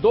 2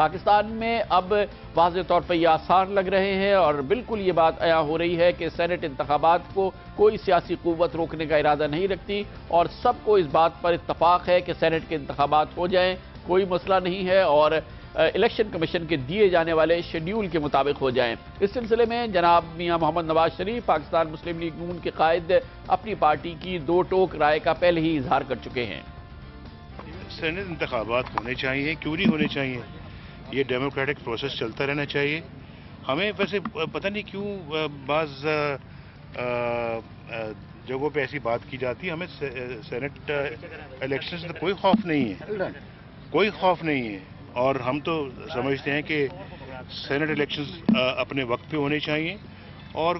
پاکستان میں اب واضح طور پر یہ آسان لگ رہے ہیں اور بالکل یہ بات عیاں ہو رہی ہے کہ سینٹ انتخابات کو کوئی سیاسی قوت روکنے کا ارادہ نہیں رکھتی اور سب کو اس بات پر اتفاق ہے کہ سینٹ کے انتخابات ہو جائیں، کوئی مسئلہ نہیں ہے اور الیکشن کمیشن کے دیے جانے والے شیڈیول کے مطابق ہو جائیں۔ اس سلسلے میں جناب میاں محمد نواز شریف پاکستان مسلم لیگ نون کے قائد اپنی پارٹی کی دو ٹوک رائے کا پہلے ہی اظہار کر چکے ہیں۔ سینٹ انتخابات ہونے چاہیے، کیوں نہیں ہونے چاہیے؟ یہ ڈیموکریٹک پروسیس چلتا رہنا چاہیے۔ ہمیں ویسے پتہ نہیں کیوں بعض جگہوں پہ ایسی بات کی جاتی ہے، ہمیں سینٹ الیکشن سے کوئی خوف نہیں ہے، کوئی خوف نہیں ہے، اور ہم تو سمجھتے ہیں کہ سینٹ الیکشنز اپنے وقت پہ ہونے چاہیے اور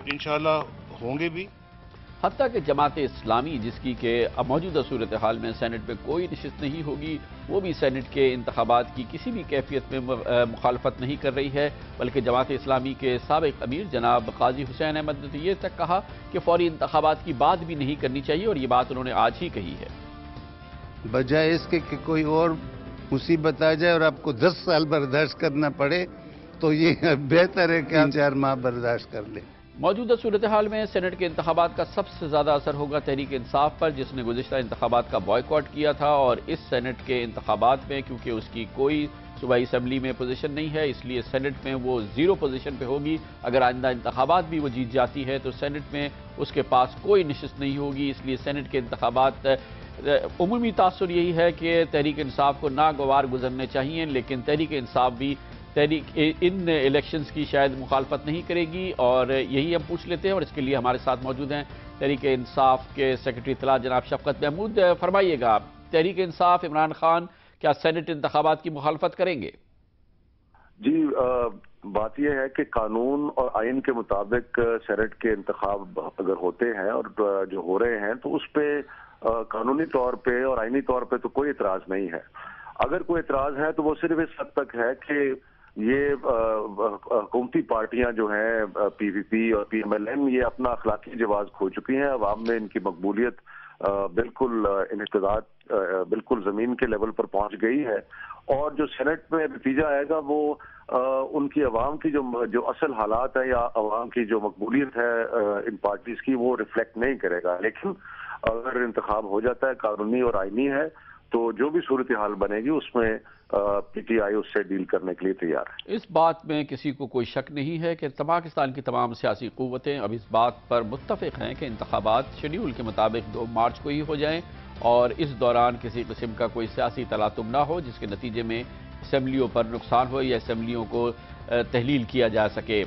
انشاءاللہ ہوں گے بھی۔ حتیٰ کہ جماعت اسلامی جس کی کہ اب موجودہ صورتحال میں سینٹ میں کوئی نشست نہیں ہوگی، وہ بھی سینٹ کے انتخابات کی کسی بھی کیفیت میں مخالفت نہیں کر رہی ہے، بلکہ جماعت اسلامی کے سابق امیر جناب قاضی حسین احمد نے تو یہ تک کہا کہ فوری انتخابات کی بات بھی نہیں کرنی چاہیے، اور یہ بات انہوں نے آج ہی کہی ہے۔ بجائے اس کے کہ کوئی اور مصیبت آ جائے اور آپ کو 10 سال برداشت کرنا پڑے تو یہ بہتر ہے کہ آپ 4 ماہ برداشت کر لیں۔ موجودہ صورتحال میں سینٹ کے انتخابات کا سب سے زیادہ اثر ہوگا تحریک انصاف پر، جس نے گزشتہ انتخابات کا بائیکاٹ کیا تھا، اور اس سینٹ کے انتخابات میں کیونکہ اس کی کوئی صوبائی اسمبلی میں پوزیشن نہیں ہے، اس لیے سینٹ میں وہ 0 پوزیشن پہ ہوگی۔ اگر آئندہ انتخابات بھی وہ جیت جاتی ہے تو سینٹ میں اس کے پاس کوئی نشست نہیں ہوگی، اس لیے سینٹ کے انتخابات عمومی تاثر یہی ہے کہ تحریک انصاف کو ناگوار گزرنے چاہیے، لیکن تحریک انصاف بھی ان الیکشنز کی شاید مخالفت نہیں کرے گی، اور یہی ہم پوچھ لیتے ہیں، اور اس کے لیے ہمارے ساتھ موجود ہیں تحریک انصاف کے سیکرٹری اطلاع جناب شفقت محمود۔ فرمائیے گا، تحریک انصاف عمران خان کیا سینٹ انتخابات کی مخالفت کریں گے؟ جی، بات یہ ہے کہ قانون اور آئین کے مطابق سینٹ کے انتخاب اگر ہوتے ہیں اور جو ہو رہے ہیں تو اس پہ قانونی طور پہ اور آئینی طور پہ تو کوئی اعتراض نہیں ہے۔ اگر کوئی اعتراض ہے تو وہ صرف اس حد تک ہے کہ یہ حکومتی پارٹیاں جو ہیں پی وی پی اور پی ایم ایل این، یہ اپنا اخلاقی جواز کھو چکی ہیں، عوام میں ان کی مقبولیت بالکل انحطاط بالکل زمین کے لیول پر پہنچ گئی ہے، اور جو سینٹ میں نتیجہ آئے گا وہ ان کی عوام کی جو اصل حالات ہیں یا عوام کی جو مقبولیت ہے ان پارٹیز کی، وہ ریفلیکٹ نہیں کرے گا۔ لیکن اگر انتخاب ہو جاتا ہے، قانونی اور آئینی ہے، تو جو بھی صورتحال بنے گی اس میں پی ٹی آئی اس سے ڈیل کرنے کے لیے تیار ہے۔ اس بات میں کسی کو کوئی شک نہیں ہے کہ پاکستان کی تمام سیاسی قوتیں اب اس بات پر متفق ہیں کہ انتخابات شیڈیول کے مطابق 2 مارچ کو ہی ہو جائیں، اور اس دوران کسی قسم کا کوئی سیاسی تلاطم نہ ہو جس کے نتیجے میں اسمبلیوں پر نقصان ہو یا اسمبلیوں کو تحلیل کیا جا سکے۔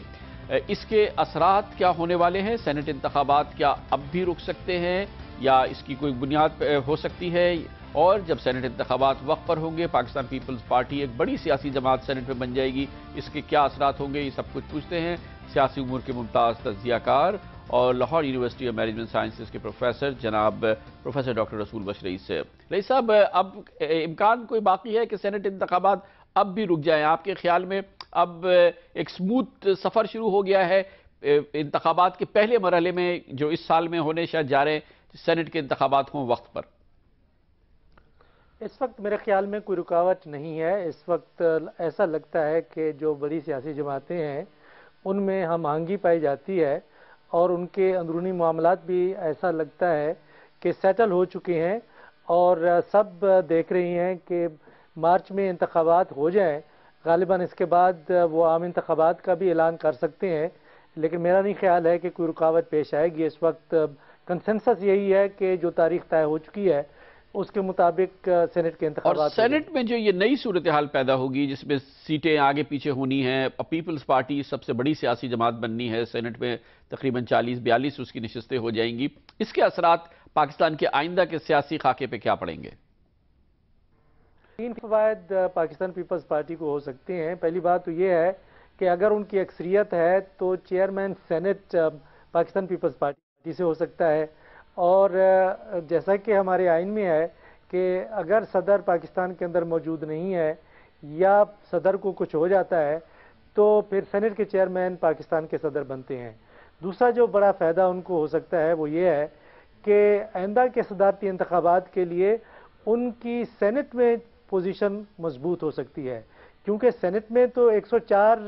اس کے اثرات کیا ہونے والے ہیں؟ سینٹ انتخابات کیا اب بھی رک سکتے ہیں یا اس کی کوئی بنیاد ہو سکتی ہے؟ اور جب سینٹ انتخابات وقت پر ہوں گے، پاکستان پیپلز پارٹی ایک بڑی سیاسی جماعت سینٹ میں بن جائے گی، اس کے کیا اثرات ہوں گے؟ یہ سب کچھ پوچھتے ہیں سیاسی امور کے ممتاز تجزیہ کار اور Lahore university of management sciences کے پروفیسر جناب پروفیسر ڈاکٹر رسول بخش رئیس سے۔ رئیس صاحب، اب امکان کوئی باقی ہے کہ سینٹ انتخابات اب بھی رک جائیں؟ آپ کے خیال میں اب ایک سموتھ سفر شروع ہو گیا ہے انتخابات کے پہلے مرحلے میں جو اس سال میں ہونے شاید جا رہے ہیں، سینٹ کے انتخابات ہوں وقت پر؟ اس وقت میرے خیال میں کوئی رکاوٹ نہیں ہے۔ اس وقت ایسا لگتا ہے کہ جو بڑی سیاسی جماعتیں ہیں ان میں ہم آہنگی پائی جاتی ہے، اور ان کے اندرونی معاملات بھی ایسا لگتا ہے کہ سیٹل ہو چکے ہیں، اور سب دیکھ رہی ہیں کہ مارچ میں انتخابات ہو جائیں، غالباً اس کے بعد وہ عام انتخابات کا بھی اعلان کر سکتے ہیں، لیکن میرا نہیں خیال ہے کہ کوئی رکاوٹ پیش آئے گی۔ اس وقت کنسنسس یہی ہے کہ جو تاریخ طے ہو چکی ہے اس کے مطابق سینٹ کے انتخابات، اور سینٹ میں جو یہ نئی صورتحال پیدا ہوگی جس میں سیٹیں آگے پیچھے ہونی ہیں، پیپلز پارٹی سب سے بڑی سیاسی جماعت بننی ہے، سینٹ میں تقریباً 40-42 اس کی نشستیں ہو جائیں گی، اس کے اثرات پاکستان کے آئندہ کے سیاسی خاکے پہ کیا پڑیں گے؟ 3 فوائد پاکستان پیپلز پارٹی کو ہو سکتے ہیں۔ پہلی بات تو یہ ہے کہ اگر ان کی اکثریت ہے تو چیئرمین سینٹ پاکستان پیپلز پارٹی سے ہو سکتا ہے، اور جیسا کہ ہمارے آئین میں ہے کہ اگر صدر پاکستان کے اندر موجود نہیں ہے یا صدر کو کچھ ہو جاتا ہے تو پھر سینٹ کے چیئرمین پاکستان کے صدر بنتے ہیں۔ دوسرا جو بڑا فائدہ ان کو ہو سکتا ہے وہ یہ ہے کہ آئندہ کے صدارتی انتخابات کے لیے ان کی سینٹ میں پوزیشن مضبوط ہو سکتی ہے، کیونکہ سینٹ میں تو 104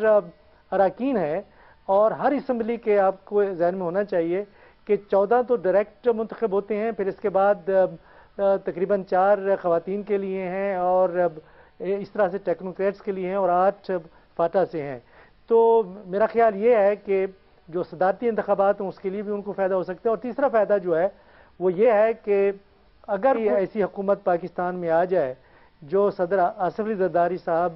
اراکین ہیں اور ہر اسمبلی کے آپ کو ذہن میں ہونا چاہیے کہ 14 تو ڈائریکٹ منتخب ہوتے ہیں، پھر اس کے بعد تقریباً 4 خواتین کے لیے ہیں اور اس طرح سے ٹیکنوکریٹس کے لیے ہیں اور 8 فاٹا سے ہیں. تو میرا خیال یہ ہے کہ جو صدارتی انتخابات ہیں اس کے لیے بھی ان کو فائدہ ہو سکتا ہے. اور تیسرا فائدہ جو ہے وہ یہ ہے کہ اگر ایسی حکومت پاکستان میں آ جائے جو صدر آصف علی زرداری صاحب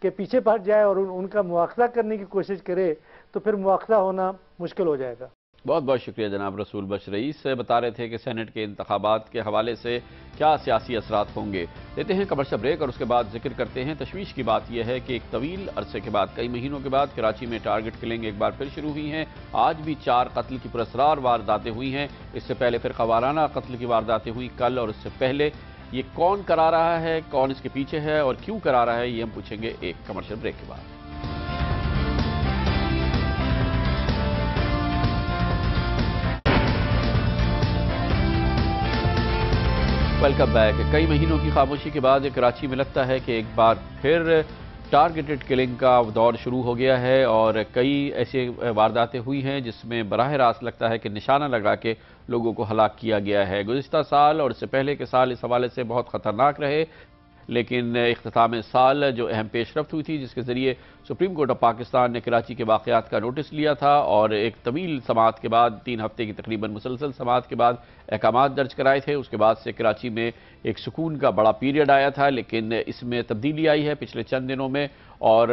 کے پیچھے پڑ جائے اور ان کا مواخذہ کرنے کی کوشش کرے تو پھر مواخذہ ہونا مشکل ہو جائے گا. بہت بہت شکریہ جناب رسول بخش رئیس. بتا رہے تھے کہ سینٹ کے انتخابات کے حوالے سے کیا سیاسی اثرات ہوں گے. لیتے ہیں کمرشل بریک اور اس کے بعد ذکر کرتے ہیں. تشویش کی بات یہ ہے کہ ایک طویل عرصے کے بعد، کئی مہینوں کے بعد کراچی میں ٹارگٹ کلنگ ایک بار پھر شروع ہوئی ہیں. آج بھی 4 قتل کی پراسرار وارداتیں ہوئی ہیں. اس سے پہلے فرقہ وارانہ قتل کی وارداتیں ہوئی کل اور اس سے پہلے. یہ کون کرا رہا ہے، کون اس کے پیچھے ہے اور کیوں کرا رہا ہے، یہ ہم پوچھیں گے ایک کمرشل بریک کے بعد. Welcome back. کئی مہینوں کی خاموشی کے بعد کراچی میں لگتا ہے کہ ایک بار پھر ٹارگیٹڈ کلنگ کا دور شروع ہو گیا ہے اور کئی ایسے وارداتیں ہوئی ہیں جس میں براہ راست لگتا ہے کہ نشانہ لگا کے لوگوں کو ہلاک کیا گیا ہے. گزشتہ سال اور اس سے پہلے کے سال اس حوالے سے بہت خطرناک رہے، لیکن اختتام سال جو اہم پیش رفت ہوئی تھی جس کے ذریعے سپریم کورٹ آف پاکستان نے کراچی کے واقعات کا نوٹس لیا تھا اور ایک طویل سماعت کے بعد 3 ہفتے کی تقریباً مسلسل سماعت کے بعد احکامات درج کرائے تھے. اس کے بعد سے کراچی میں ایک سکون کا بڑا پیریڈ آیا تھا، لیکن اس میں تبدیلی آئی ہے پچھلے چند دنوں میں اور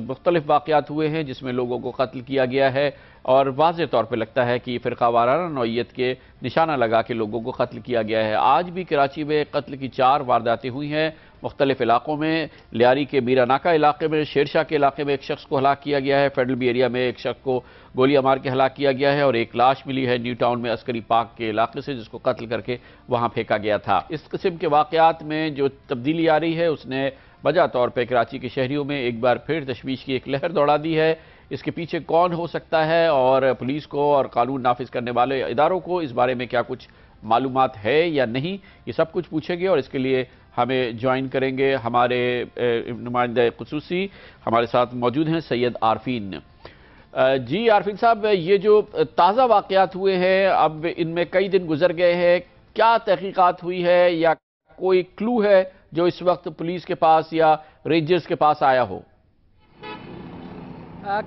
مختلف واقعات ہوئے ہیں جس میں لوگوں کو قتل کیا گیا ہے اور واضح طور پہ لگتا ہے کہ فرقہ وارانہ نوعیت کے نشانہ لگا کے لوگوں کو قتل کیا گیا ہے. آج بھی کراچی میں قتل کی 4 وارداتیں ہوئی ہیں مختلف علاقوں میں. لیاری کے میرا ناکا علاقے میں، شیرشاہ کے علاقے میں ایک شخص کو ہلاک کیا گیا ہے. فیڈرل بی ایریا میں ایک شخص کو گولیاں مار کے ہلاک کیا گیا ہے اور ایک لاش ملی ہے نیو ٹاؤن میں عسکری پارک کے علاقے سے جس کو قتل کر کے وہاں پھینکا گیا تھا. اس قسم کے واقعات میں جو تبدیلی آ رہی ہے اس نے وجہ طور پہ کراچی کے شہریوں میں ایک بار پھر تشویش کی ایک لہر دوڑا دی ہے. اس کے پیچھے کون ہو سکتا ہے اور پولیس کو اور قانون نافذ کرنے والے اداروں کو اس بارے میں کیا کچھ معلومات ہے یا نہیں، یہ سب کچھ پوچھیں گے اور اس کے لیے ہمیں جوائن کریں گے ہمارے نمائندہ خصوصی. ہمارے ساتھ موجود ہیں سید عارفین. جی عارفین صاحب، یہ جو تازہ واقعات ہوئے ہیں اب ان میں کئی دن گزر گئے ہیں، کیا تحقیقات ہوئی ہے یا کوئی کلو ہے جو اس وقت پولیس کے پاس یا رینجرز کے پاس آیا ہو؟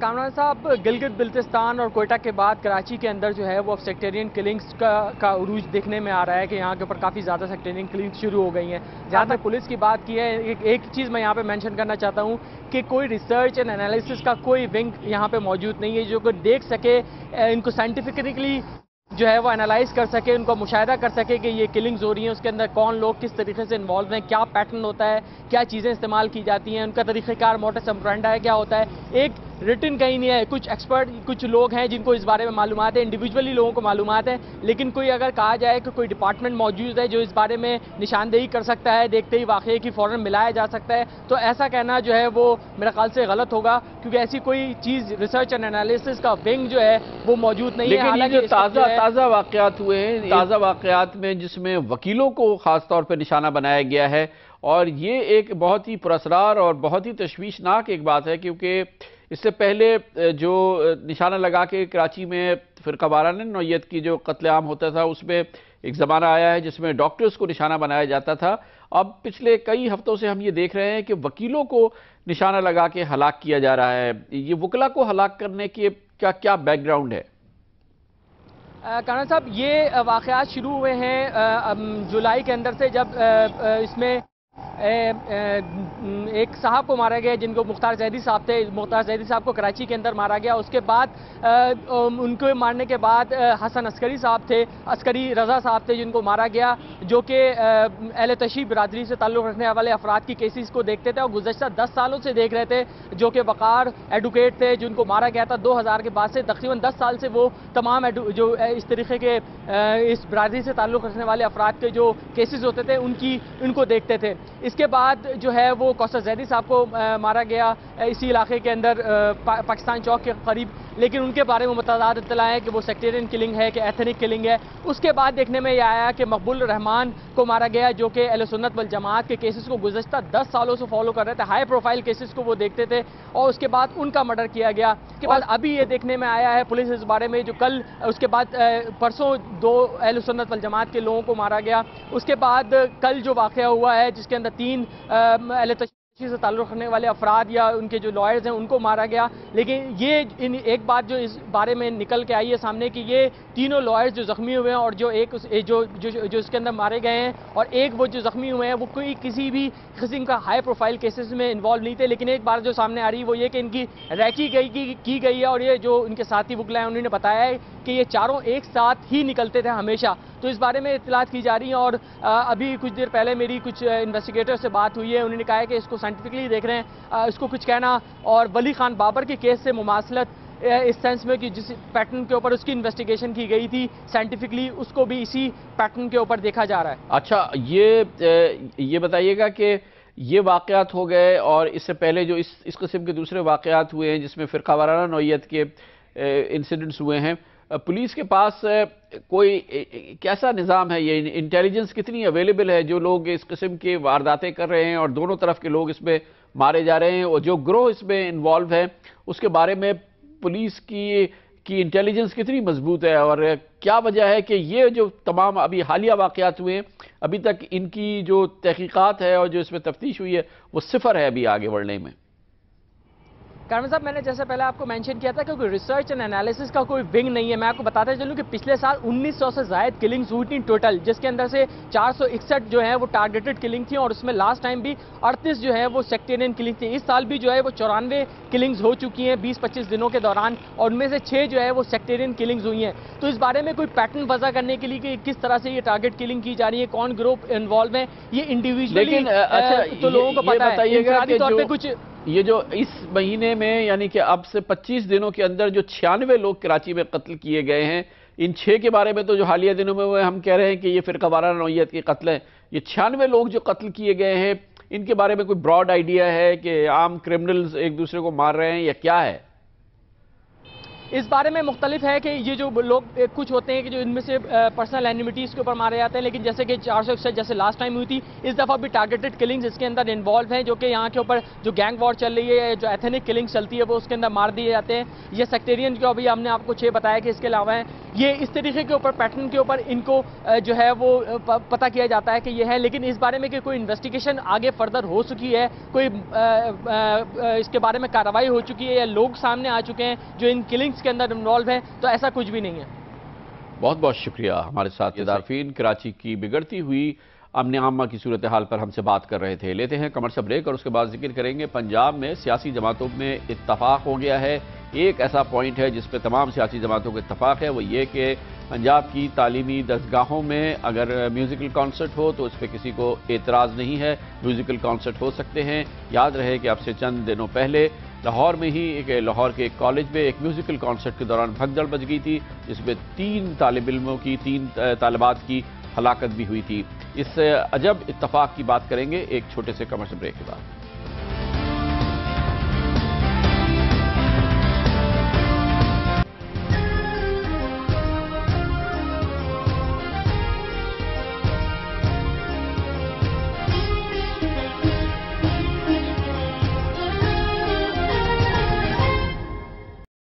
کامران صاحب، گلگت بلتستان اور کوئٹہ کے بعد کراچی کے اندر جو ہے وہ اب سیکٹیرین کلنگز کا عروج دیکھنے میں آ رہا ہے کہ یہاں کے اوپر کافی زیادہ سیکٹیرین کلنگز شروع ہو گئی ہیں. جہاں تک پولیس کی بات کی ہے، ایک چیز میں یہاں پہ مینشن کرنا چاہتا ہوں کہ کوئی ریسرچ اینڈ انالیسس کا کوئی ونگ یہاں پہ موجود نہیں ہے جو کہ دیکھ سکے، ان کو سائنٹیفکلی جو ہے وہ انالائز کر سکے، ان کو مشاہدہ کر سکے کہ یہ کلنگز ہو رہی ہیں، اس کے اندر کون لوگ کس طریقے سے انوالو ہیں، کیا پیٹرن ہوتا ہے، کیا چیزیں استعمال کی جاتی ہیں، ان کا طریقہ کار موٹس امپرینڈا ہے، کیا ہوتا ہے. ایک ریٹن کہیں نہیں ہے. کچھ ایکسپرٹ، کچھ لوگ ہیں جن کو اس بارے میں معلومات ہے، انڈیویجولی لوگوں کو معلومات ہے، لیکن کوئی اگر کہا جائے کہ کوئی ڈپارٹمنٹ موجود ہے جو اس بارے میں نشاندہی کر سکتا ہے، دیکھتے ہی واقعے کی فوراً ملایا جا سکتا ہے، تو ایسا کہنا جو ہے وہ میرے خیال سے غلط ہوگا، کیونکہ ایسی کوئی چیز ریسرچ اینڈ انالیسس کا ونگ جو ہے وہ موجود نہیں ہے. لیکن تازہ واقعات ہوئے ہیں، تازہ واقعات میں جس میں وکیلوں کو خاص طور پہ نشانہ بنایا گیا ہے اور یہ ایک بہت ہی پراسرار اور بہت ہی تشویشناک ایک بات ہے، کیونکہ اس سے پہلے جو نشانہ لگا کے کراچی میں فرقہ وارانہ نوعیت کی جو قتل عام ہوتا تھا اس میں ایک زمانہ آیا ہے جس میں ڈاکٹرز کو نشانہ بنایا جاتا تھا. اب پچھلے کئی ہفتوں سے ہم یہ دیکھ رہے ہیں کہ وکیلوں کو نشانہ لگا کے ہلاک کیا جا رہا ہے. یہ وکلا کو ہلاک کرنے کے کیا بیک گراؤنڈ ہے؟ کامران صاحب، یہ واقعات شروع ہوئے ہیں جولائی کے اندر سے، جب اس میں ایک صاحب کو مارا گیا جن کو مختار زیدی صاحب تھے. مختار زیدی صاحب کو کراچی کے اندر مارا گیا. اس کے بعد ان کو مارنے کے بعد حسن عسکری صاحب تھے، عسکری رضا صاحب تھے جن کو مارا گیا، جو کہ اہل تشیع برادری سے تعلق رکھنے والے افراد کی کیسز کو دیکھتے تھے اور گزشتہ 10 سالوں سے دیکھ رہے تھے، جو کہ وقار ایڈوکیٹ تھے جن کو مارا گیا تھا 2000 کے بعد سے. تقریباً 10 سال سے وہ تمام جو اس طریقے کے اس برادری سے تعلق رکھنے والے افراد کے جو کیسز ہوتے تھے ان کو دیکھتے تھے. اس کے بعد جو ہے وہ کوثر زیدی صاحب کو مارا گیا اسی علاقے کے اندر پاکستان چوک کے قریب. لیکن ان کے بارے میں متضاد اطلاع ہے کہ وہ سیکٹیرین کلنگ ہے کہ ایتھنک کلنگ ہے۔ اس کے بعد دیکھنے میں یہ آیا کہ مقبول الرحمان کو مارا گیا، جو کہ اہل سنت والجماعت کے کیسز کو گزشتہ 10 سالوں سے فالو کر رہے تھے، ہائی پروفائل کیسز کو وہ دیکھتے تھے، اور اس کے بعد ان کا مرڈر کیا گیا۔ اس کے بعد ابھی یہ دیکھنے میں آیا ہے پولیس اس بارے میں جو کل اس کے بعد پرسوں 2 اہل سنت والجماعت کے لوگوں کو مارا گیا، اس کے بعد کل جو واقعہ ہوا ہے جس کے اندر 3 اہل سے تعلق رکھنے والے افراد یا ان کے جو لائرز ہیں ان کو مارا گیا۔ لیکن یہ ایک بات جو اس بارے میں نکل کے آئی ہے سامنے کہ یہ تینوں لائرز جو زخمی ہوئے ہیں اور جو اس کے اندر مارے گئے ہیں اور ایک وہ جو زخمی ہوئے ہیں وہ کوئی کسی بھی قسم کا ہائی پروفائل کیسز میں انوالو نہیں تھے، لیکن ایک بات جو سامنے آ رہی ہے وہ یہ کہ ان کی ریکی کی گئی ہے، اور یہ جو ان کے ساتھی وکلا ہیں انہوں نے بتایا ہے کہ یہ چاروں ایک ساتھ ہی نکلتے تھے ہمیشہ۔ تو اس بارے میں اطلاعات کی جا رہی ہیں، اور ابھی کچھ دیر پہلے میری کچھ انویسٹیگیٹر سے بات ہوئی ہے، انہوں نے کہا ہے کہ اس کو سائنٹیفکلی دیکھ رہے ہیں، اس کو کچھ کہنا، اور ولی خان بابر کے کیس سے مماثلت اس سینس میں کہ جس پیٹرن کے اوپر اس کی انویسٹیگیشن کی گئی تھی سائنٹیفکلی، اس کو بھی اسی پیٹرن کے اوپر دیکھا جا رہا ہے۔ اچھا، یہ بتائیے گا کہ یہ واقعات ہو گئے اور اس سے پہلے جو اس قسم کے دوسرے واقعات ہوئے ہیں جس میں فرقہ وارانہ نوعیت کے انسیڈنٹس ہوئے ہیں، پولیس کے پاس کوئی کیسا نظام ہے؟ یہ انٹیلیجنس کتنی اویلیبل ہے؟ جو لوگ اس قسم کے وارداتیں کر رہے ہیں اور دونوں طرف کے لوگ اس میں مارے جا رہے ہیں، اور جو گروہ اس میں انوالو ہے اس کے بارے میں پولیس کی انٹیلیجنس کتنی مضبوط ہے، اور کیا وجہ ہے کہ یہ جو تمام ابھی حالیہ واقعات ہوئے ہیں ابھی تک ان کی جو تحقیقات ہے اور جو اس میں تفتیش ہوئی ہے وہ صفر ہے ابھی آگے بڑھنے میں؟ کامران صاحب، میں نے جیسے پہلے آپ کو مینشن کیا تھا کہ کوئی ریسرچ اینڈ انالیسس کا کوئی ونگ نہیں ہے۔ میں آپ کو بتاتا چلوں کہ پچھلے سال 1900 سے زائد کلنگز ہوئی تھیں ٹوٹل، جس کے اندر سے 461 جو ہیں وہ ٹارگیٹڈ کلنگ تھیں، اور اس میں لاسٹ ٹائم بھی 38 جو ہے وہ سیکٹیرین کلنگ تھی۔ اس سال بھی جو ہے وہ 94 کلنگز ہو چکی ہیں 20-25 دنوں کے دوران، اور ان میں سے 6 جو ہے وہ سیکٹیرین کلنگز ہوئی ہیں۔ تو اس بارے میں کوئی پیٹرن وضع کرنے کے لیے کہ کس طرح سے یہ ٹارگیٹ کلنگ کی جا رہی ہے، کون گروپ انوالو ہیں، یہ انڈیویجولی تو لوگوں کو پتہ ہے۔ انفرادی طور پہ کچھ یہ جو اس مہینے میں یعنی کہ اب سے 25 دنوں کے اندر جو 96 لوگ کراچی میں قتل کیے گئے ہیں، ان 6 کے بارے میں تو جو حالیہ دنوں میں ہوئے ہم کہہ رہے ہیں کہ یہ فرقہ وارانہ نوعیت کے قتل ہیں، یہ 96 لوگ جو قتل کیے گئے ہیں ان کے بارے میں کوئی براڈ آئیڈیا ہے کہ عام کرمنلز ایک دوسرے کو مار رہے ہیں یا کیا ہے؟ اس بارے میں مختلف ہے کہ یہ جو لوگ کچھ ہوتے ہیں کہ جو ان میں سے پرسنل اینیمیٹیز کے اوپر مارے جاتے ہیں، لیکن جیسے کہ 461 جیسے لاسٹ ٹائم ہوئی تھی، اس دفعہ بھی ٹارگیٹڈ کلنگز اس کے اندر انوالو ہیں، جو کہ یہاں کے اوپر جو گینگ وار چل رہی ہے، جو ایتھنک کلنگ چلتی ہے وہ اس کے اندر مار دیے جاتے ہیں۔ یہ سیکٹیرین جو ابھی ہم نے آپ کو 6 بتایا کہ اس کے علاوہ ہیں، یہ اس طریقے کے اوپر پیٹرن کے اوپر ان کو جو ہے وہ پتہ کیا جاتا ہے کہ یہ ہے، لیکن اس بارے میں کہ کوئی انویسٹیگیشن آگے فردر ہو چکی ہے، کوئی اس کے بارے میں کارروائی ہو چکی ہے یا لوگ سامنے آ چکے ہیں جو ان کلنگز کے اندر انوالو ہیں، تو ایسا کچھ بھی نہیں ہے۔ بہت بہت شکریہ۔ ہمارے ساتھ دارفین کراچی کی بگڑتی ہوئی امن عامہ کی صورتحال پر ہم سے بات کر رہے تھے۔ لیتے ہیں کمرشل بریک اور اس کے بعد ذکر کریں گے پنجاب میں سیاسی جماعتوں میں اتفاق ہو گیا ہے۔ ایک ایسا پوائنٹ ہے جس پہ تمام سیاسی جماعتوں کا اتفاق ہے، وہ یہ کہ پنجاب کی تعلیمی درسگاہوں میں اگر میوزیکل کانسرٹ ہو تو اس پہ کسی کو اعتراض نہیں ہے، میوزیکل کانسرٹ ہو سکتے ہیں۔ یاد رہے کہ اب سے چند دنوں پہلے لاہور میں ہی لاہور کے ایک کالج میں ایک میوزیکل کانسرٹ کے دوران بھگدڑ مچ گئی تھی، جس میں 3 طالب علموں کی 3 طالبات کی ہلاکت بھی ہوئی تھی۔ اس عجب اتفاق کی بات کریں گے ایک چھوٹے سے کمرشل بریک کے بعد۔